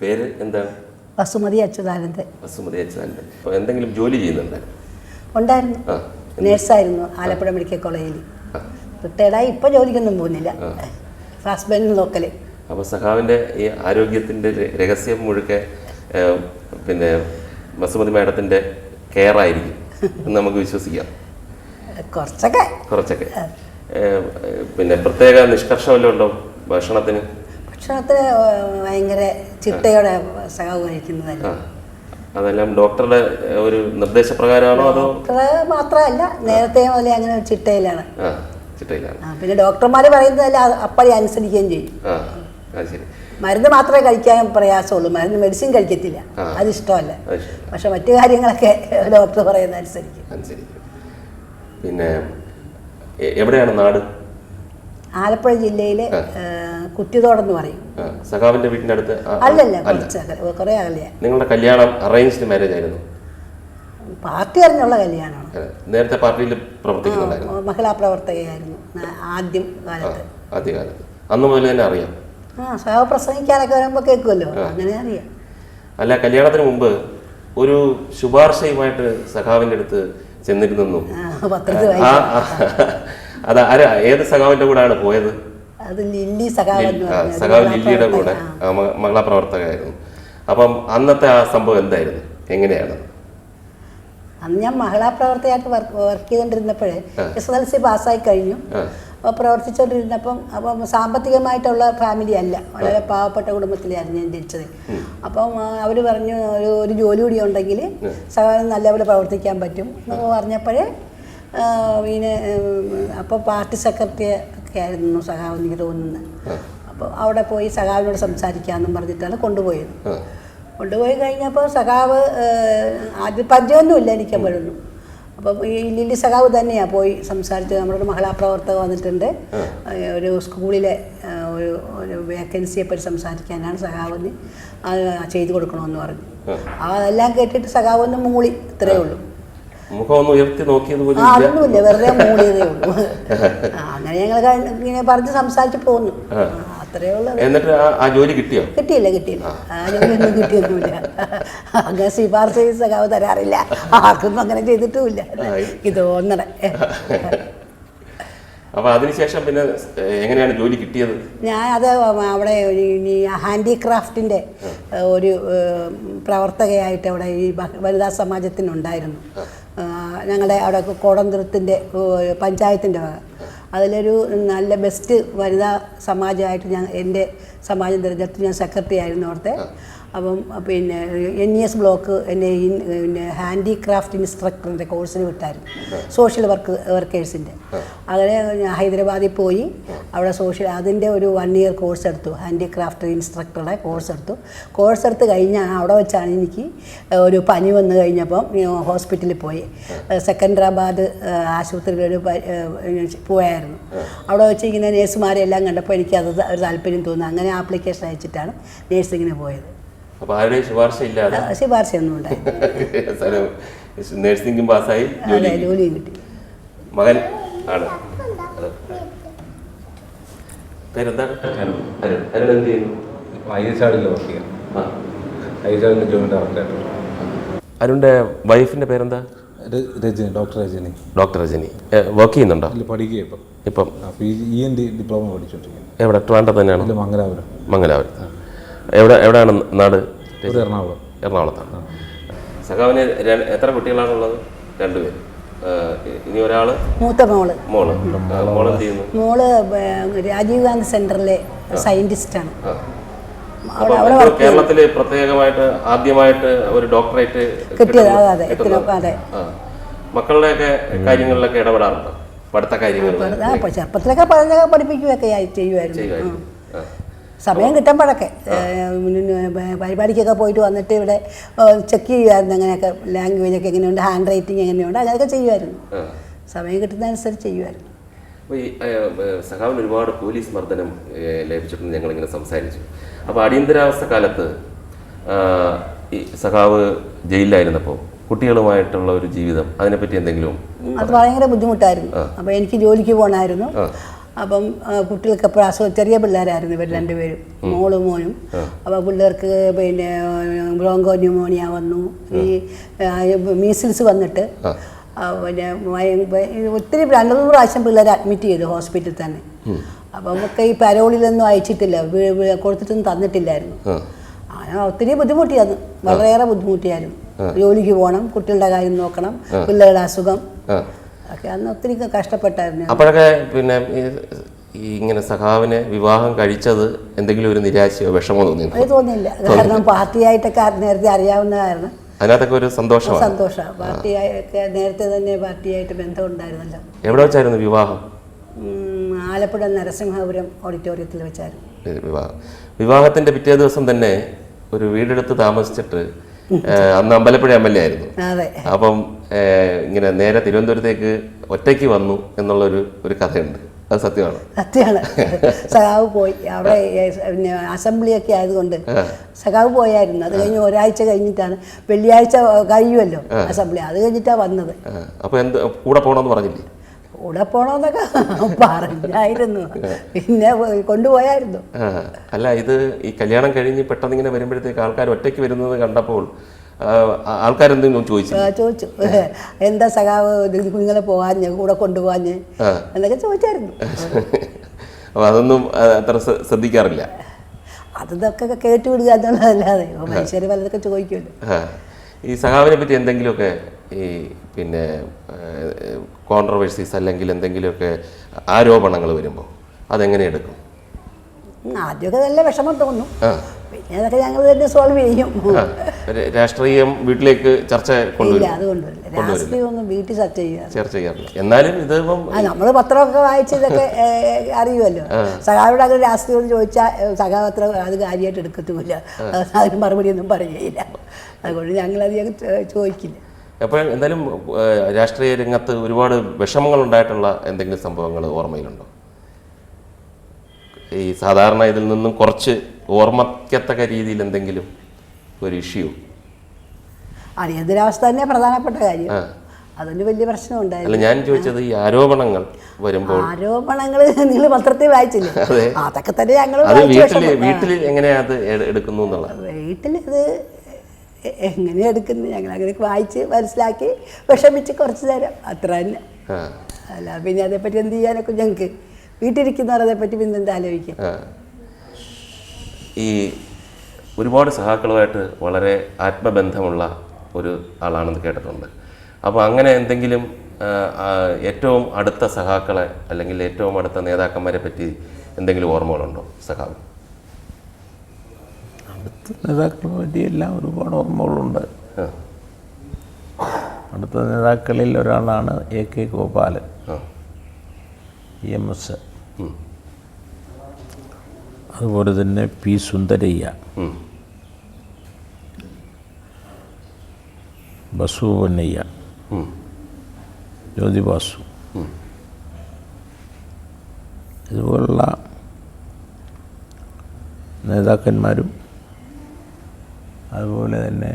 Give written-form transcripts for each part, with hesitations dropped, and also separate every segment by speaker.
Speaker 1: പേര് എന്താണ്?
Speaker 2: വസുമതി അച്യുതാനന്ദൻ.
Speaker 1: വസുമതി അച്യുതാനന്ദൻ. എന്തെങ്കിലും ജോലി ചെയ്യുന്നുണ്ട്?
Speaker 2: ഉണ്ടായിരുന്നു, നേഴ്സായിരുന്നു ആലപ്പുഴ മെഡിക്കൽ കോളേജിൽ. റിട്ടയർഡായി ഇപ്പോൾ ജോലിക്കൊന്നും പോകുന്നില്ല, ഹസ്ബൻഡിന് നോക്കല്.
Speaker 1: അപ്പോൾ സഖാവിൻ്റെ ഈ ആരോഗ്യത്തിൻ്റെ രഹസ്യം മുഴുക്കെ പിന്നെ വസുമതി മാഡത്തിൻ്റെ കെയർ ആയിരിക്കും എന്ന് നമുക്ക് വിശ്വസിക്കാം. കുറച്ചൊക്കെ പിന്നെ പ്രത്യേക നിഷ്കർഷമല്ലോ ഉണ്ടോ ഭക്ഷണത്തിന്?
Speaker 2: ഭക്ഷണത്തിന് ഭയങ്കര ചിട്ടയോടെ സഖാവ് കഴിക്കുന്നതല്ല.
Speaker 1: അതെല്ലാം ഡോക്ടറുടെ ഒരു നിർദ്ദേശപ്രകാരമാണോ അതോ?
Speaker 2: ഡോക്ടറെ മാത്രമല്ല, നേരത്തെ മുതലേ അങ്ങനെ ഒരു ചിട്ടയിലാണ്. പിന്നെ ഡോക്ടർമാർ പറയുന്നതല്ല അപ്പടി അനുസരിക്കുകയും ചെയ്യും. മരുന്ന് മാത്രമേ കഴിക്കാൻ പ്രയാസമുള്ളൂ, മരുന്ന് മെഡിസിൻ കഴിക്കത്തില്ല, അതിഷ്ടമല്ല. പക്ഷെ മറ്റു കാര്യങ്ങളൊക്കെ ഡോക്ടർ പറയുന്ന അനുസരിക്കും.
Speaker 1: പിന്നെ എവിടെയാണ് നാട്?
Speaker 2: ആലപ്പുഴ ജില്ലയിലെ കുറ്റിത്തോടെന്ന് പറയും.
Speaker 1: സഖാവിന്റെ വീടിന്റെ അടുത്ത്?
Speaker 2: അല്ലല്ല, കുറെ അകലെയാ.
Speaker 1: നിങ്ങളുടെ കല്യാണം അറേഞ്ച്ഡ് മാരേജ് ആയിരുന്നു?
Speaker 2: പാർട്ടി അറിഞ്ഞുള്ള കല്യാണമാണ്.
Speaker 1: നേരത്തെ പാർട്ടിയിൽ പ്രവർത്തിക്കുന്നുണ്ടായിരുന്നു?
Speaker 2: മഹിളാ പ്രവർത്തകയായിരുന്നു ആദ്യകാലത്ത്.
Speaker 1: അന്ന് മുതൽ തന്നെ അറിയാം?
Speaker 2: സഖാവ് പ്രസംഗിക്കാനൊക്കെ വരുമ്പോൾ കേൾക്കുമല്ലോ, അങ്ങനെ അറിയാം.
Speaker 1: അല്ല, കല്യാണത്തിന് മുമ്പ് ഒരു ശുപാർശയുമായിട്ട് സഖാവിന്റെ അടുത്ത് ചെന്നിരുന്നു. അത് ഏത് സഖാവിന്റെ കൂടെയാണ് പോയത്?
Speaker 2: അത് ലില്ലി സഖാവ്
Speaker 1: ലില്ലിയുടെ കൂടെ മഹിളാ പ്രവർത്തകയായിരുന്നു. അപ്പം അന്നത്തെ ആ സംഭവം എന്തായിരുന്നു, എങ്ങനെയാണ്?
Speaker 2: അന്ന് ഞാൻ മഹിളാ പ്രവർത്തകയായിട്ട് വർക്ക് ചെയ്തുകൊണ്ടിരുന്നപ്പോഴേ SSLC പാസ്സായി കഴിഞ്ഞു. അപ്പോൾ പ്രവർത്തിച്ചുകൊണ്ടിരുന്നപ്പം സാമ്പത്തികമായിട്ടുള്ള ഫാമിലി അല്ല, വളരെ പാവപ്പെട്ട കുടുംബത്തിലായിരുന്നു ഞാൻ ജനിച്ചത്. അപ്പം അവർ പറഞ്ഞു ഒരു ജോലി കൂടി ഉണ്ടെങ്കിൽ സഖാവിന് നല്ലപോലെ പ്രവർത്തിക്കാൻ പറ്റും എന്ന് പറഞ്ഞപ്പോഴേ പിന്നെ അപ്പോൾ പാർട്ടി സെക്രട്ടറി ഒക്കെ ആയിരുന്നു സഖാവ് എനിക്ക് തോന്നുന്നത്. അപ്പോൾ അവിടെ പോയി സഖാവിനോട് സംസാരിക്കാമെന്നും പറഞ്ഞിട്ടാണ് കൊണ്ടുപോയത്. കൊണ്ടുപോയി കഴിഞ്ഞപ്പോൾ സഖാവ് ആദ്യം പരിചയമൊന്നുമില്ല എനിക്കപ്പോഴൊന്നും. അപ്പം ഈ ലില്ലി സഖാവ് തന്നെയാണ് പോയി സംസാരിച്ചത്. നമ്മളൊരു മഹിളാ പ്രവർത്തക വന്നിട്ടുണ്ട്, ഒരു സ്കൂളിലെ ഒരു വേക്കൻസിയെ പറ്റി സംസാരിക്കാനാണ് സഖാവിന് ചെയ്തു കൊടുക്കണമെന്ന് പറഞ്ഞു. അതെല്ലാം കേട്ടിട്ട് സഖാവ് ഒന്ന് മൂളി, ഇത്രയേ ഉള്ളൂ. അതൊന്നുമില്ല, വെറുതെ മൂളിയതേ ഉള്ളൂ. അങ്ങനെ ഞങ്ങൾ ഇങ്ങനെ പറഞ്ഞ് സംസാരിച്ച് പോന്നു, അത്രേ ഉള്ളൂ. കിട്ടിയില്ല, ആ ജോലിയൊന്നും കിട്ടിയൊന്നുമില്ല. അങ്ങനെ ശുപാർശ സഖാവ് തരാറില്ല, ആർക്കൊന്നും അങ്ങനെ ചെയ്തിട്ടുമില്ല, എനിക്ക് തോന്നണേ.
Speaker 1: അപ്പോൾ അതിനുശേഷം പിന്നെ എങ്ങനെയാണ് ജോലി കിട്ടിയത്?
Speaker 2: അത് അവിടെ ഹാൻഡിക്രാഫ്റ്റിൻ്റെ ഒരു പ്രവർത്തകയായിട്ട് അവിടെ ഈ വനിതാ സമാജത്തിനുണ്ടായിരുന്നു. ഞങ്ങളുടെ അവിടെ കോടന്തുരത്തിൻ്റെ പഞ്ചായത്തിൻ്റെ വക അതിലൊരു നല്ല ബെസ്റ്റ് വനിതാ സമാജമായിട്ട് എൻ്റെ സമാജം തിരഞ്ഞെടുത്ത് ഞാൻ സെക്രട്ടറി ആയിരുന്നു അവിടുത്തെ. അപ്പം പിന്നെ NES ബ്ലോക്ക് എന്നെ പിന്നെ ഹാൻഡിക്രാഫ്റ്റ് ഇൻസ്ട്രക്ടറിൻ്റെ കോഴ്സിന് വിട്ടായിരുന്നു, സോഷ്യൽ വർക്കേഴ്സിൻ്റെ. അങ്ങനെ ഞാൻ ഹൈദരാബാദിൽ പോയി അവിടെ അതിൻ്റെ ഒരു 1 ഇയർ കോഴ്സ് എടുത്തു, ഹാൻഡിക്രാഫ്റ്റ് ഇൻസ്ട്രക്ടറുടെ കോഴ്സ് എടുത്ത് കഴിഞ്ഞാൽ അവിടെ വെച്ചാണ് എനിക്ക് ഒരു പനി വന്നു കഴിഞ്ഞപ്പം ഹോസ്പിറ്റലിൽ പോയി. സെക്കൻഡറാബാദ് ആശുപത്രിയിൽ പോയായിരുന്നു. അവിടെ വെച്ച് ഇങ്ങനെ നേഴ്സുമാരെല്ലാം കണ്ടപ്പോൾ എനിക്കത് ഒരു താല്പര്യം തോന്നി. അങ്ങനെ ആപ്ലിക്കേഷൻ അയച്ചിട്ടാണ് നേഴ്സിങ്ങിന് പോയത്. ശുപാർശയൊന്നും ഉണ്ടായി,
Speaker 1: നഴ്സിംഗും പാസ്സായി,
Speaker 2: ജോലിയും കിട്ടി.
Speaker 1: മകൻ ആണ്. പേരെന്താണ്? അരുണിന്റെ വൈഫിന്റെ പേരെന്താ?
Speaker 3: Rajani, doctor Rajani.
Speaker 1: Doctor Rajani work ചെയ്യുന്നുണ്ടോ?
Speaker 3: പഠിക്കുക
Speaker 1: ഇപ്പം
Speaker 3: ENT ഡിപ്ലോമ പഠിച്ചോണ്ടിരിക്കുന്നത്.
Speaker 1: എവിടെ? ട്രിവാൻഡ്രം തന്നെയാണ്?
Speaker 3: മംഗലാപുരം.
Speaker 1: എവിടെയാണ് നാട്?
Speaker 3: എറണാകുളത്താണ്.
Speaker 1: സഖാവിന് എത്ര കുട്ടികളാണുള്ളത്? 2 പേര്. ഇനി ഒരാള്?
Speaker 2: മൂത്ത മോള്
Speaker 1: എന്ത് ചെയ്യുന്നു?
Speaker 2: മോള് രാജീവ് ഗാന്ധി സെന്ററിലെ സയന്റിസ്റ്റാണ്.
Speaker 1: കേരളത്തില് പ്രത്യേകമായിട്ട് ആദ്യമായിട്ട് ഒരു ഡോക്ടറേറ്റ്
Speaker 2: കിട്ടിയത്.
Speaker 1: മക്കളുടെയൊക്കെ കാര്യങ്ങളിലൊക്കെ ഇടപെടാറുണ്ടോ? പഠിത്ത കാര്യങ്ങൾ
Speaker 2: ചെറുപ്പത്തിലൊക്കെ പഠിപ്പിക്കുകയൊക്കെ ചെയ്യുമായിരുന്നു. സമയം കിട്ടുമ്പോഴൊക്കെ പരിപാടിക്കൊക്കെ പോയിട്ട് വന്നിട്ട് ഇവിടെ ചെക്ക് ചെയ്യുമായിരുന്നു, അങ്ങനെയൊക്കെ ലാംഗ്വേജൊക്കെ എങ്ങനെയുണ്ട്, ഹാൻഡ് റൈറ്റിംഗ് എങ്ങനെയുണ്ട്, അങ്ങനെയൊക്കെ ചെയ്യുമായിരുന്നു. സമയം കിട്ടുന്നതനുസരിച്ച് ചെയ്യുമായിരുന്നു.
Speaker 1: അപ്പോൾ ഈ സഖാവിന് ഒരുപാട് പോലീസ് മർദ്ദനം ലഭിച്ചിട്ടുണ്ട്, ഞങ്ങളിങ്ങനെ സംസാരിച്ചു. അപ്പോൾ അടിയന്തരാവസ്ഥ കാലത്ത് ഈ സഖാവ് ജയിലിലായിരുന്നപ്പോൾ കുട്ടികളുമായിട്ടുള്ള ഒരു ജീവിതം, അതിനെപ്പറ്റി എന്തെങ്കിലും?
Speaker 2: അത് ഭയങ്കര ബുദ്ധിമുട്ടായിരുന്നു. അപ്പോൾ എനിക്ക് ജോലിക്ക് പോകണമായിരുന്നു. അപ്പം കുട്ടികൾക്ക് എപ്പോഴും അസുഖം, ചെറിയ പിള്ളേരായിരുന്നു ഇവർ രണ്ടുപേരും, മോളും മോനും. അപ്പോൾ പിള്ളേർക്ക് പിന്നെ ബ്രോങ്കോ ന്യൂമോണിയ വന്നു, ഈ മീസിൽസ് വന്നിട്ട് പിന്നെ ഒത്തിരി 2-3 പ്രാവശ്യം പിള്ളേരെ അഡ്മിറ്റ് ചെയ്തു ഹോസ്പിറ്റലിൽ തന്നെ. അപ്പം നമുക്ക് ഈ പരോളിലൊന്നും അയച്ചിട്ടില്ല, കൊടുത്തിട്ടൊന്നും തന്നിട്ടില്ലായിരുന്നു. അങ്ങനെ ഒത്തിരി ബുദ്ധിമുട്ടിയായിരുന്നു, വളരെയേറെ ബുദ്ധിമുട്ടിയായിരുന്നു. ജോലിക്ക് പോകണം, കുട്ടികളുടെ കാര്യം നോക്കണം, പിള്ളേരുടെ അസുഖം ഒക്കെ അന്ന് ഒത്തിരി കഷ്ടപ്പെട്ടായിരുന്നു.
Speaker 1: അപ്പോഴൊക്കെ പിന്നെ ഈ ഇങ്ങനെ സഖാവിനെ വിവാഹം കഴിച്ചത് എന്തെങ്കിലും ഒരു നിരാശയോ വിഷമോ തോന്നിയോ?
Speaker 2: അത് തോന്നിയില്ല, കാരണം പാർട്ടിയായിട്ടൊക്കെ നേരത്തെ അറിയാവുന്നതായിരുന്നു.
Speaker 1: അതിനകത്തൊക്കെ ഒരു സന്തോഷമാണ്.
Speaker 2: പാർട്ടിയായൊക്കെ നേരത്തെ തന്നെ പാർട്ടിയായിട്ട് ബന്ധമുണ്ടായിരുന്നല്ലോ.
Speaker 1: എവിടെ വെച്ചായിരുന്നു വിവാഹം?
Speaker 2: ആലപ്പുഴ നരസിംഹപുരം ഓഡിറ്റോറിയത്തിൽ വെച്ചായിരുന്നു
Speaker 1: വിവാഹത്തിന്റെ പിറ്റേ ദിവസം തന്നെ ഒരു വീടെടുത്ത് താമസിച്ചിട്ട് അന്ന് അമ്പലപ്പുഴ MLA ആയിരുന്നു. അപ്പം ഇങ്ങനെ നേരെ തിരുവനന്തപുരത്തേക്ക് ഒറ്റയ്ക്ക് വന്നു എന്നുള്ളൊരു കഥയുണ്ട്. അത് സത്യമാണ്?
Speaker 2: സത്യമാണ്. സഖാവ് പോയി അവിടെ, പിന്നെ അസംബ്ലിയൊക്കെ ആയതുകൊണ്ട് സഖാവ് പോയായിരുന്നു. അത് കഴിഞ്ഞ് ഒരാഴ്ച കഴിഞ്ഞിട്ടാണ്, വെള്ളിയാഴ്ച കഴിയുമല്ലോ അസംബ്ലി, അത് കഴിഞ്ഞിട്ടാണ് വന്നത്.
Speaker 1: അപ്പോൾ എന്ത് കൂടെ പോകണമെന്ന് പറഞ്ഞില്ലേ?
Speaker 2: കൂടെ പോകണമെന്നൊക്കെ പറഞ്ഞായിരുന്നു, പിന്നെ കൊണ്ടുപോയായിരുന്നു.
Speaker 1: അല്ല, ഇത് ഈ കല്യാണം കഴിഞ്ഞ് പെട്ടെന്ന് ഇങ്ങനെ വരുമ്പോഴത്തേക്ക് ആൾക്കാർ ഒറ്റയ്ക്ക് വരുന്നത് കണ്ടപ്പോൾ ആൾക്കാരെന്തെങ്കിലും ചോദിച്ചു,
Speaker 2: എന്താ സഖാവ് കുഞ്ഞുങ്ങളെ പോകാഞ്ഞ്, കൂടെ കൊണ്ടുപോകാഞ്ഞ് എന്നൊക്കെ ചോദിച്ചായിരുന്നു.
Speaker 1: അപ്പോൾ അതൊന്നും അത്ര ശ്രദ്ധിക്കാറില്ല.
Speaker 2: അതൊക്കെ കേട്ടുവിടുക എന്നുള്ളതല്ലാതെ മനുഷ്യർ പലതൊക്കെ ചോദിക്കുമല്ലോ.
Speaker 1: ഈ സഖാവിനെ പറ്റി എന്തെങ്കിലുമൊക്കെ ഈ പിന്നെ കോൺട്രവേഴ്സീസ് അല്ലെങ്കിൽ എന്തെങ്കിലുമൊക്കെ ആരോപണങ്ങൾ വരുമ്പോൾ അതെങ്ങനെ എടുക്കും?
Speaker 2: ആദ്യമൊക്കെ നല്ല വിഷമം തോന്നും, പിന്നെ അതൊക്കെ ഞങ്ങൾ തന്നെ സോൾവ് ചെയ്യും.
Speaker 1: രാഷ്ട്രീയം വീട്ടിലേക്ക് ചർച്ച കൊണ്ടുവരില്ല?
Speaker 2: അതുകൊണ്ടുവരില്ല, രാഷ്ട്രീയമൊന്നും വീട്ടിൽ ചർച്ച ചെയ്യാറില്ല.
Speaker 1: എന്നാലും ഇത്
Speaker 2: നമ്മൾ പത്രമൊക്കെ വായിച്ച് ഇതൊക്കെ അറിയുമല്ലോ. സഖാവിയുടെ അങ്ങനെ രാഷ്ട്രീയം ചോദിച്ചാൽ സഖാവ് അത്ര അത് കാര്യമായിട്ട് എടുക്കത്തുമില്ല, അതിന് മറുപടി ഒന്നും പറയുകയില്ല. അതുകൊണ്ട് ഞങ്ങളധികം ചോദിക്കില്ല.
Speaker 1: അപ്പോൾ എന്തായാലും രാഷ്ട്രീയ രംഗത്ത് ഒരുപാട് വിഷമങ്ങൾ ഉണ്ടായിട്ടുള്ള എന്തെങ്കിലും സംഭവങ്ങൾ ഓർമ്മയിലുണ്ടോ? ഈ സാധാരണ ഇതിൽ നിന്നും കുറച്ച് ഓർമ്മയ്ക്കത്തക്ക രീതിയിൽ എന്തെങ്കിലും ഒരു ഇഷ്യൂ?
Speaker 2: അടിയന്തരാവസ്ഥ തന്നെ പ്രധാനപ്പെട്ട കാര്യം, അതിന് വലിയ പ്രശ്നം ഉണ്ടായില്ല.
Speaker 1: അല്ല, ഞാൻ ചോദിച്ചത് ഈ ആരോപണങ്ങൾ വരുമ്പോൾ.
Speaker 2: ആരോപണങ്ങൾ നിങ്ങൾ പത്രത്തിൽ വായിച്ചില്ലേ? അതൊക്കെ തന്നെ ഞങ്ങൾ
Speaker 1: വീട്ടിൽ എങ്ങനെയാ അത് എടുക്കുന്നു എന്നുള്ള?
Speaker 2: വീട്ടിലിത് എങ്ങനെ എടുക്കുന്നു, ഞങ്ങൾ അങ്ങനെ വായിച്ച് മനസ്സിലാക്കി വിഷമിച്ച് കുറച്ച് നേരം അത്ര തന്നെ. അല്ല പിന്നെ അതേപ്പറ്റി എന്ത് ചെയ്യാനൊക്കെ ഞങ്ങൾക്ക് വീട്ടിലിരിക്കുന്നവർ അതേപ്പറ്റി പിന്നെ എന്താ ആലോചിക്കാം.
Speaker 1: ഈ ഒരുപാട് സഹാക്കളുമായിട്ട് വളരെ ആത്മബന്ധമുള്ള ഒരു ആളാണെന്ന് കേട്ടിട്ടുണ്ട്. അപ്പോൾ അങ്ങനെ എന്തെങ്കിലും ഏറ്റവും അടുത്ത സഹാക്കളെ അല്ലെങ്കിൽ ഏറ്റവും അടുത്ത നേതാക്കന്മാരെ പറ്റി എന്തെങ്കിലും ഓർമ്മകളുണ്ടോ സഖാവ്?
Speaker 4: അടുത്ത നേതാക്കളെ പറ്റി എല്ലാം ഒരുപാട് ഓർമ്മകളുണ്ട്. അടുത്ത നേതാക്കളിൽ ഒരാളാണ് AK ഗോപാലൻ, EMS. അതുപോലെ തന്നെ P സുന്ദരയ്യ, ബസുവന്നയ്യ, ജ്യോതിബാസു, ഇതുപോലുള്ള നേതാക്കന്മാരും അതുപോലെ തന്നെ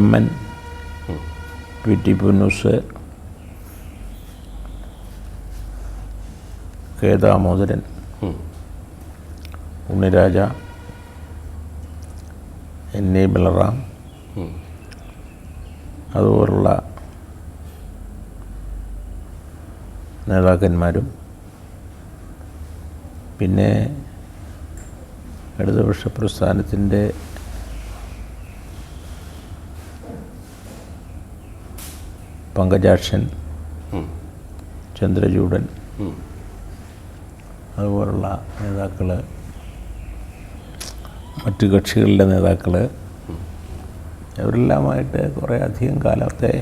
Speaker 4: MN, PT Punnoose, K Damodaran, Unniraja, NA Balaram, അതുപോലുള്ള നേതാക്കന്മാരും പിന്നെ ഇടതുപക്ഷ പ്രസ്ഥാനത്തിൻ്റെ പങ്കജാക്ഷൻ, ചന്ദ്രചൂഡൻ, അതുപോലുള്ള നേതാക്കൾ, മറ്റ് കക്ഷികളുടെ നേതാക്കൾ, അവരെല്ലാമായിട്ട് കുറേ അധികം കാലത്തെ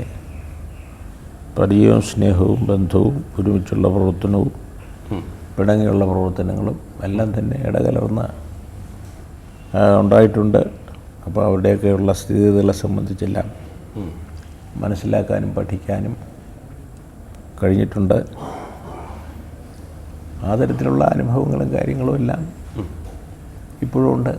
Speaker 4: പരിചയവും സ്നേഹവും ബന്ധവും ഒരുമിച്ചുള്ള പ്രവർത്തനവും പിണങ്ങിയുള്ള പ്രവർത്തനങ്ങളും എല്ലാം തന്നെ ഇടകലർന്ന് ഉണ്ടായിട്ടുണ്ട്. അപ്പോൾ അവരുടെയൊക്കെയുള്ള സ്ഥിതിഗതികളെ സംബന്ധിച്ചെല്ലാം മനസ്സിലാക്കാനും പഠിക്കാനും കഴിഞ്ഞിട്ടുണ്ട്. ആ തരത്തിലുള്ള അനുഭവങ്ങളും കാര്യങ്ങളും എല്ലാം ഇപ്പോഴും ഉണ്ട്.